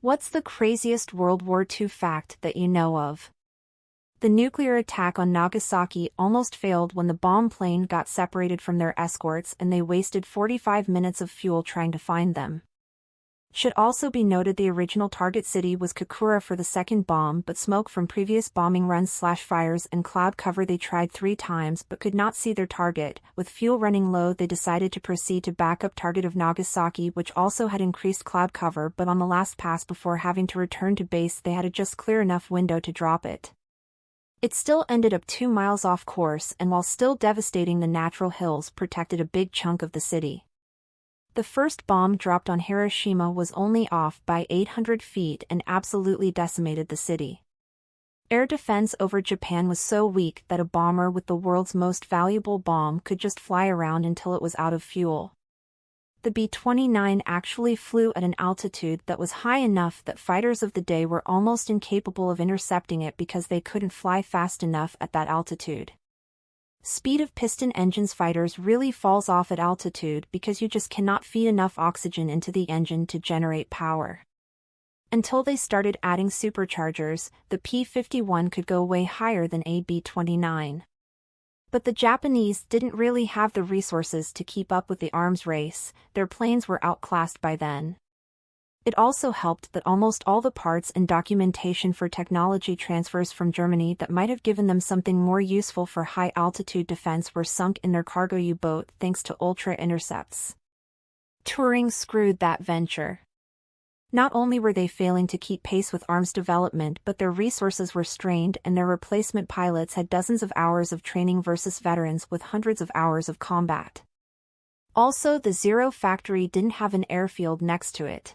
What's the craziest World War II fact that you know of? The nuclear attack on Nagasaki almost failed when the bomb plane got separated from their escorts and they wasted 45 minutes of fuel trying to find them. Should also be noted the original target city was Kokura for the second bomb, but smoke from previous bombing runs/fires and cloud cover they tried 3 times but could not see their target. With fuel running low, they decided to proceed to backup target of Nagasaki, which also had increased cloud cover, but on the last pass before having to return to base they had a just clear enough window to drop it. It still ended up 2 miles off course, and while still devastating the natural hills protected a big chunk of the city. The first bomb dropped on Hiroshima was only off by 800 feet and absolutely decimated the city. Air defense over Japan was so weak that a bomber with the world's most valuable bomb could just fly around until it was out of fuel. The B-29 actually flew at an altitude that was high enough that fighters of the day were almost incapable of intercepting it because they couldn't fly fast enough at that altitude. Speed of piston engines fighters really falls off at altitude because you just cannot feed enough oxygen into the engine to generate power. Until they started adding superchargers, the P-51 could go way higher than a B-29. But the Japanese didn't really have the resources to keep up with the arms race, their planes were outclassed by then. It also helped that almost all the parts and documentation for technology transfers from Germany that might have given them something more useful for high-altitude defense were sunk in their cargo U-boat thanks to ultra-intercepts. Turing screwed that venture. Not only were they failing to keep pace with arms development, but their resources were strained and their replacement pilots had dozens of hours of training versus veterans with hundreds of hours of combat. Also, the Zero factory didn't have an airfield next to it.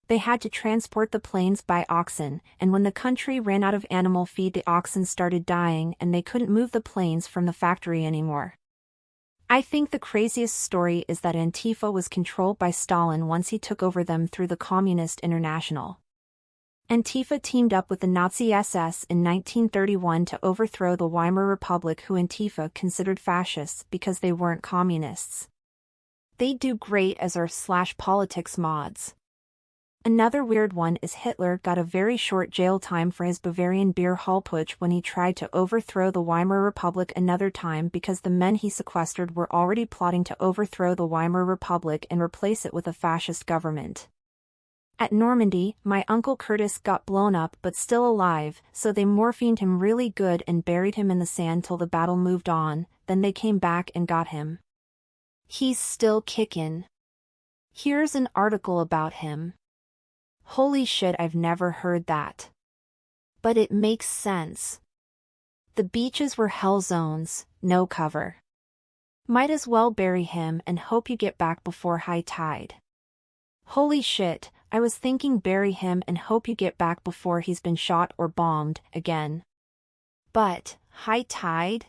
They had to transport the planes by oxen, and when the country ran out of animal feed the oxen started dying and they couldn't move the planes from the factory anymore. I think the craziest story is that Antifa was controlled by Stalin once he took over them through the Communist International. Antifa teamed up with the Nazi SS in 1931 to overthrow the Weimar Republic, who Antifa considered fascists because they weren't communists. They'd do great as r/politics mods. Another weird one is Hitler got a very short jail time for his Bavarian beer hall putsch when he tried to overthrow the Weimar Republic another time because the men he sequestered were already plotting to overthrow the Weimar Republic and replace it with a fascist government. At Normandy, my Uncle Curtis got blown up but still alive, so they morphined him really good and buried him in the sand till the battle moved on, then they came back and got him. He's still kickin'. Here's an article about him. Holy shit, I've never heard that. But it makes sense. The beaches were hell zones, no cover. Might as well bury him and hope you get back before high tide. Holy shit, I was thinking bury him and hope you get back before he's been shot or bombed again. But, high tide?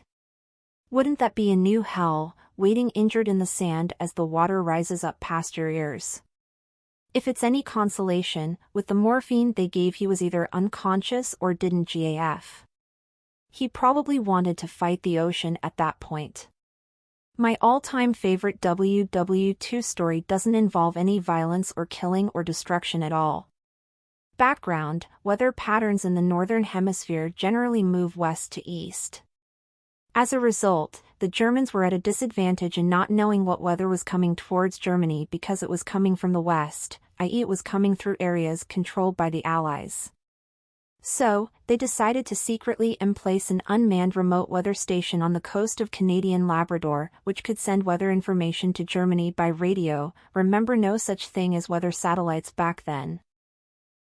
Wouldn't that be a new hell, waiting injured in the sand as the water rises up past your ears? If it's any consolation, with the morphine they gave he was either unconscious or didn't GAF. He probably wanted to fight the ocean at that point. My all-time favorite WW2 story doesn't involve any violence or killing or destruction at all. Background: weather patterns in the Northern Hemisphere generally move west to east. As a result, the Germans were at a disadvantage in not knowing what weather was coming towards Germany because it was coming from the west, i.e. it was coming through areas controlled by the Allies. So, they decided to secretly emplace an unmanned remote weather station on the coast of Canadian Labrador, which could send weather information to Germany by radio. Remember, no such thing as weather satellites back then.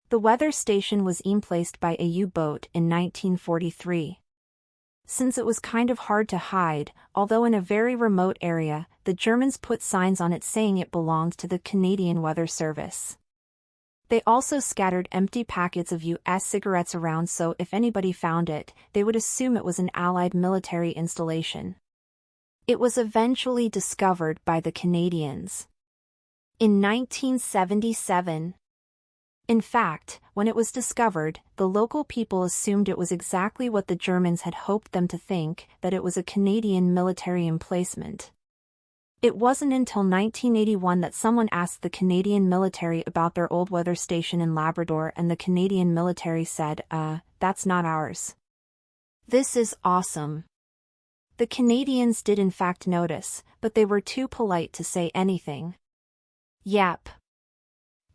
The weather station was emplaced by a U-boat in 1943. Since it was kind of hard to hide, although in a very remote area, the Germans put signs on it saying it belonged to the Canadian Weather Service. They also scattered empty packets of US cigarettes around so if anybody found it, they would assume it was an Allied military installation. It was eventually discovered by the Canadians in 1977. In fact, when it was discovered, the local people assumed it was exactly what the Germans had hoped them to think, that it was a Canadian military emplacement. It wasn't until 1981 that someone asked the Canadian military about their old weather station in Labrador, and the Canadian military said, that's not ours. This is awesome. The Canadians did in fact notice, but they were too polite to say anything. Yep.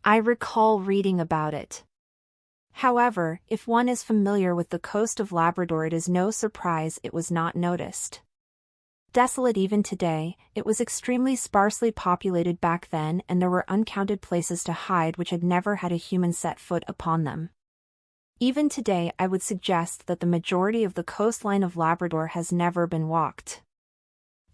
I recall reading about it. However, if one is familiar with the coast of Labrador, it is no surprise it was not noticed. Desolate even today, it was extremely sparsely populated back then, and there were uncounted places to hide which had never had a human set foot upon them. Even today, I would suggest that the majority of the coastline of Labrador has never been walked.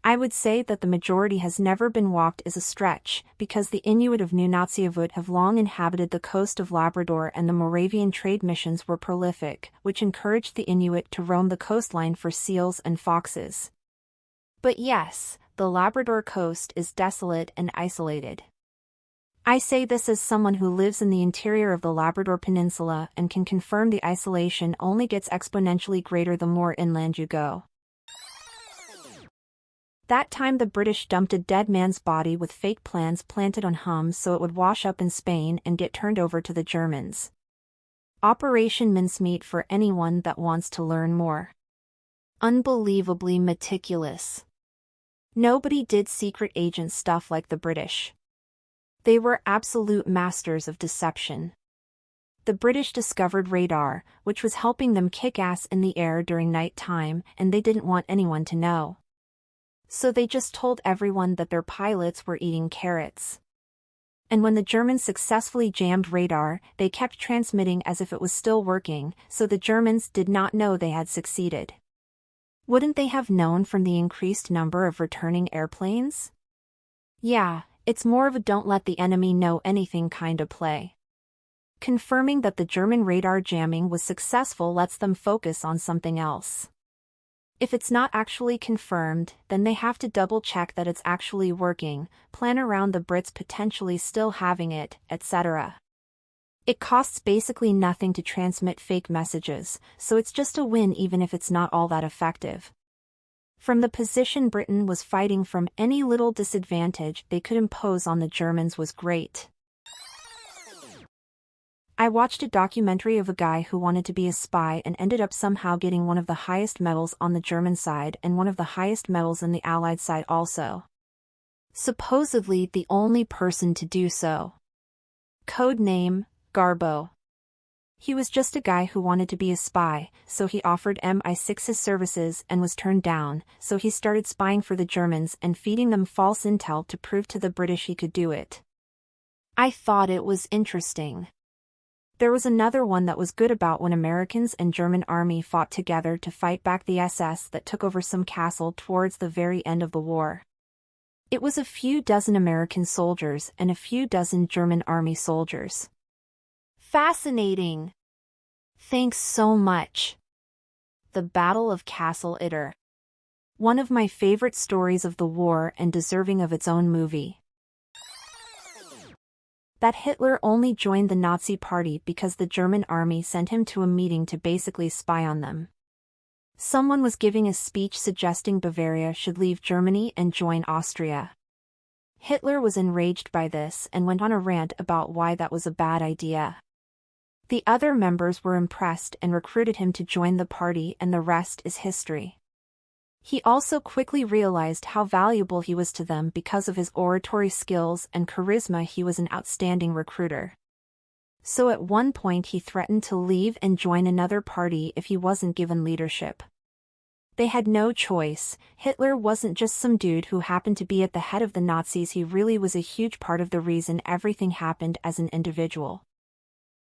I would say that the majority has never been walked is a stretch, because the Inuit of Nunatsiavut have long inhabited the coast of Labrador, and the Moravian trade missions were prolific, which encouraged the Inuit to roam the coastline for seals and foxes. But yes, the Labrador coast is desolate and isolated. I say this as someone who lives in the interior of the Labrador Peninsula and can confirm the isolation only gets exponentially greater the more inland you go. That time the British dumped a dead man's body with fake plans planted on him so it would wash up in Spain and get turned over to the Germans. Operation Mincemeat for anyone that wants to learn more. Unbelievably meticulous. Nobody did secret agent stuff like the British. They were absolute masters of deception. The British discovered radar, which was helping them kick ass in the air during night time, and they didn't want anyone to know. So they just told everyone that their pilots were eating carrots. And when the Germans successfully jammed radar, they kept transmitting as if it was still working, so the Germans did not know they had succeeded. Wouldn't they have known from the increased number of returning airplanes? Yeah, it's more of a don't let the enemy know anything kind of play. Confirming that the German radar jamming was successful lets them focus on something else. If it's not actually confirmed, then they have to double-check that it's actually working, plan around the Brits potentially still having it, etc. It costs basically nothing to transmit fake messages, so it's just a win even if it's not all that effective. From the position Britain was fighting from, any little disadvantage they could impose on the Germans was great. I watched a documentary of a guy who wanted to be a spy and ended up somehow getting one of the highest medals on the German side and one of the highest medals in the Allied side also. Supposedly the only person to do so. Code name, Garbo. He was just a guy who wanted to be a spy, so he offered MI6 his services and was turned down, so he started spying for the Germans and feeding them false intel to prove to the British he could do it. I thought it was interesting. There was another one that was good about when Americans and German army fought together to fight back the SS that took over some castle towards the very end of the war. It was a few dozen American soldiers and a few dozen German army soldiers. Fascinating. Thanks so much. The Battle of Castle Itter. One of my favorite stories of the war and deserving of its own movie. That Hitler only joined the Nazi Party because the German army sent him to a meeting to basically spy on them. Someone was giving a speech suggesting Bavaria should leave Germany and join Austria. Hitler was enraged by this and went on a rant about why that was a bad idea. The other members were impressed and recruited him to join the party, and the rest is history. He also quickly realized how valuable he was to them because of his oratory skills and charisma. He was an outstanding recruiter. So at one point he threatened to leave and join another party if he wasn't given leadership. They had no choice. Hitler wasn't just some dude who happened to be at the head of the Nazis. He really was a huge part of the reason everything happened as an individual.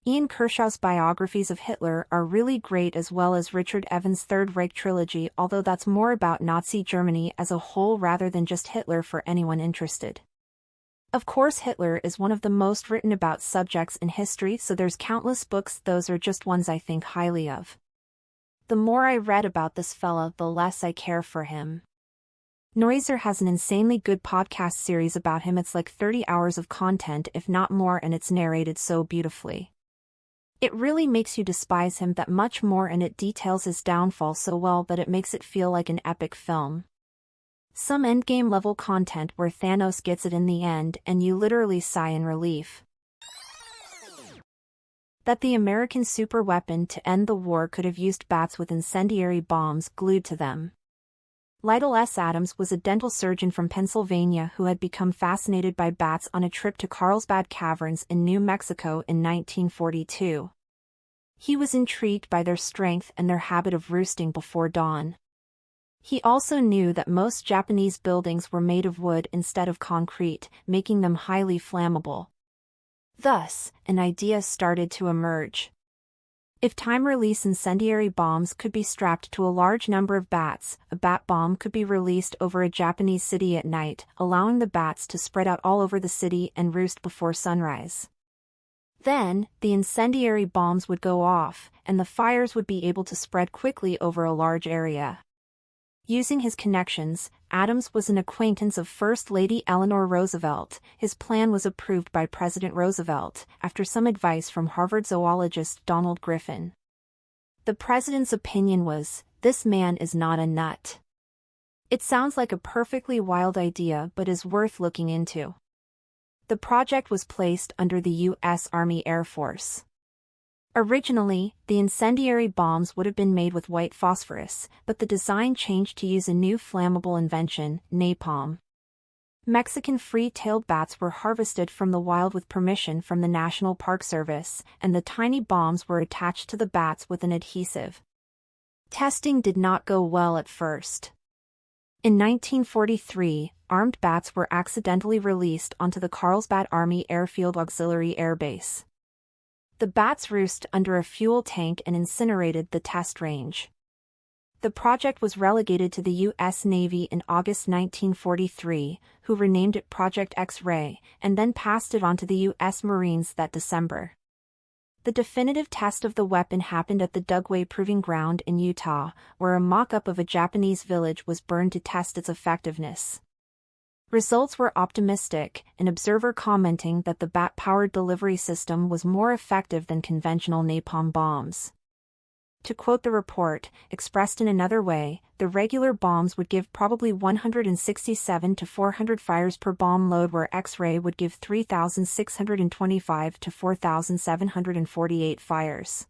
Ian Kershaw's biographies of Hitler are really great, as well as Richard Evans' Third Reich trilogy, although that's more about Nazi Germany as a whole rather than just Hitler for anyone interested. Of course, Hitler is one of the most written about subjects in history, so there's countless books. Those are just ones I think highly of. The more I read about this fella, the less I care for him. Noiser has an insanely good podcast series about him. It's like 30 hours of content, if not more, and it's narrated so beautifully. It really makes you despise him that much more, and it details his downfall so well that it makes it feel like an epic film. Some endgame level content where Thanos gets it in the end and you literally sigh in relief. That the American superweapon to end the war could have used bats with incendiary bombs glued to them. Lytle S. Adams was a dental surgeon from Pennsylvania who had become fascinated by bats on a trip to Carlsbad Caverns in New Mexico in 1942. He was intrigued by their strength and their habit of roosting before dawn. He also knew that most Japanese buildings were made of wood instead of concrete, making them highly flammable. Thus, an idea started to emerge. If time-release incendiary bombs could be strapped to a large number of bats, a bat bomb could be released over a Japanese city at night, allowing the bats to spread out all over the city and roost before sunrise. Then, the incendiary bombs would go off, and the fires would be able to spread quickly over a large area. Using his connections, Adams was an acquaintance of First Lady Eleanor Roosevelt. His plan was approved by President Roosevelt, after some advice from Harvard zoologist Donald Griffin. The president's opinion was, "This man is not a nut." It sounds like a perfectly wild idea but is worth looking into. The project was placed under the U.S. Army Air Force. Originally, the incendiary bombs would have been made with white phosphorus, but the design changed to use a new flammable invention, napalm. Mexican free-tailed bats were harvested from the wild with permission from the National Park Service, and the tiny bombs were attached to the bats with an adhesive. Testing did not go well at first. In 1943, armed bats were accidentally released onto the Carlsbad Army Airfield Auxiliary Air Base. The bats roost under a fuel tank and incinerated the test range. The project was relegated to the U.S. Navy in August 1943, who renamed it Project X-Ray, and then passed it on to the U.S. Marines that December. The definitive test of the weapon happened at the Dugway Proving Ground in Utah, where a mock-up of a Japanese village was burned to test its effectiveness. Results were optimistic, an observer commenting that the bat-powered delivery system was more effective than conventional napalm bombs. To quote the report, expressed in another way, the regular bombs would give probably 167 to 400 fires per bomb load, where X-ray would give 3,625 to 4,748 fires.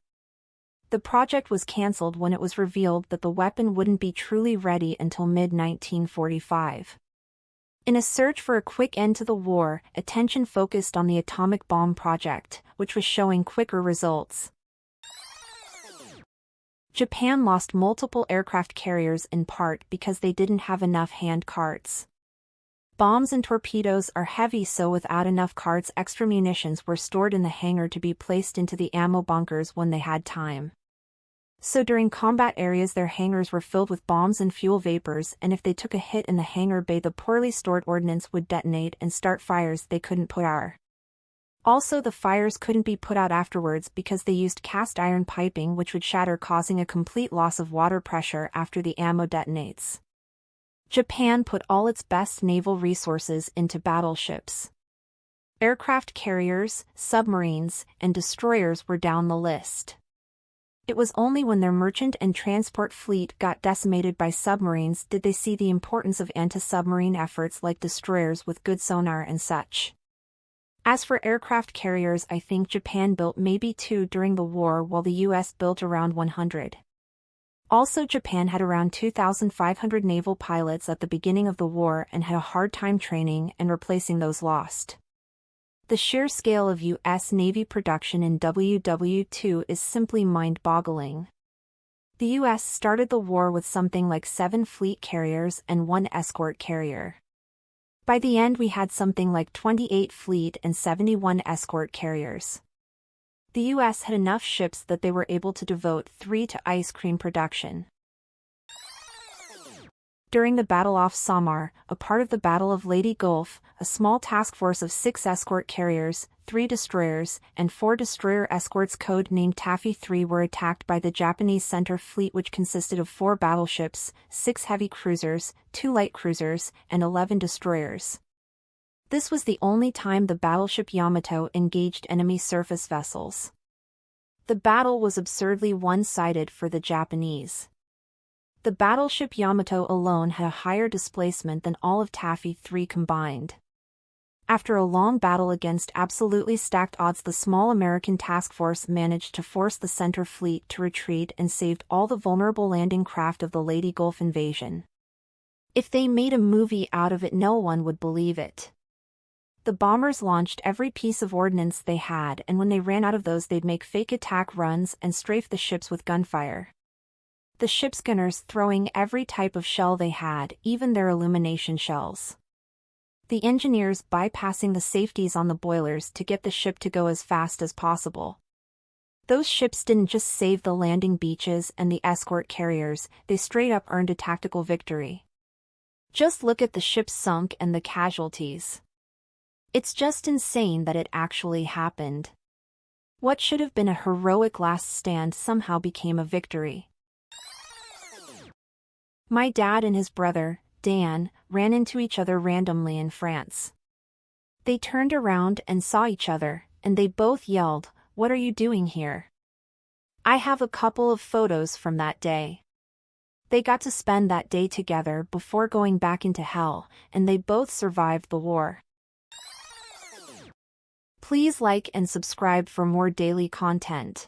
The project was cancelled when it was revealed that the weapon wouldn't be truly ready until mid-1945. In a search for a quick end to the war, attention focused on the atomic bomb project, which was showing quicker results. Japan lost multiple aircraft carriers in part because they didn't have enough hand carts. Bombs and torpedoes are heavy, so without enough carts, extra munitions were stored in the hangar to be placed into the ammo bunkers when they had time. So during combat areas, their hangars were filled with bombs and fuel vapors, and if they took a hit in the hangar bay, the poorly stored ordnance would detonate and start fires they couldn't put out. Also, the fires couldn't be put out afterwards because they used cast iron piping, which would shatter, causing a complete loss of water pressure after the ammo detonates. Japan put all its best naval resources into battleships. Aircraft carriers, submarines, and destroyers were down the list. It was only when their merchant and transport fleet got decimated by submarines did they see the importance of anti-submarine efforts like destroyers with good sonar and such. As for aircraft carriers, I think Japan built maybe 2 during the war, while the US built around 100. Also, Japan had around 2,500 naval pilots at the beginning of the war and had a hard time training and replacing those lost. The sheer scale of U.S. Navy production in WW II is simply mind-boggling. The U.S. started the war with something like 7 fleet carriers and 1 escort carrier. By the end, we had something like 28 fleet and 71 escort carriers. The U.S. had enough ships that they were able to devote 3 to ice cream production. During the Battle off Samar, a part of the Battle of Leyte Gulf, a small task force of 6 escort carriers, 3 destroyers, and 4 destroyer escorts code-named Taffy 3 were attacked by the Japanese Center Fleet, which consisted of 4 battleships, 6 heavy cruisers, 2 light cruisers, and 11 destroyers. This was the only time the battleship Yamato engaged enemy surface vessels. The battle was absurdly one-sided for the Japanese. The battleship Yamato alone had a higher displacement than all of Taffy 3 combined. After a long battle against absolutely stacked odds, the small American task force managed to force the Center Fleet to retreat and saved all the vulnerable landing craft of the Leyte Gulf invasion. If they made a movie out of it, no one would believe it. The bombers launched every piece of ordnance they had, and when they ran out of those, they'd make fake attack runs and strafe the ships with gunfire. The ship's gunners throwing every type of shell they had, even their illumination shells. The engineers bypassing the safeties on the boilers to get the ship to go as fast as possible. Those ships didn't just save the landing beaches and the escort carriers, they straight up earned a tactical victory. Just look at the ships sunk and the casualties. It's just insane that it actually happened. What should have been a heroic last stand somehow became a victory. My dad and his brother, Dan, ran into each other randomly in France. They turned around and saw each other, and they both yelled, "What are you doing here?" I have a couple of photos from that day. They got to spend that day together before going back into hell, and they both survived the war. Please like and subscribe for more daily content.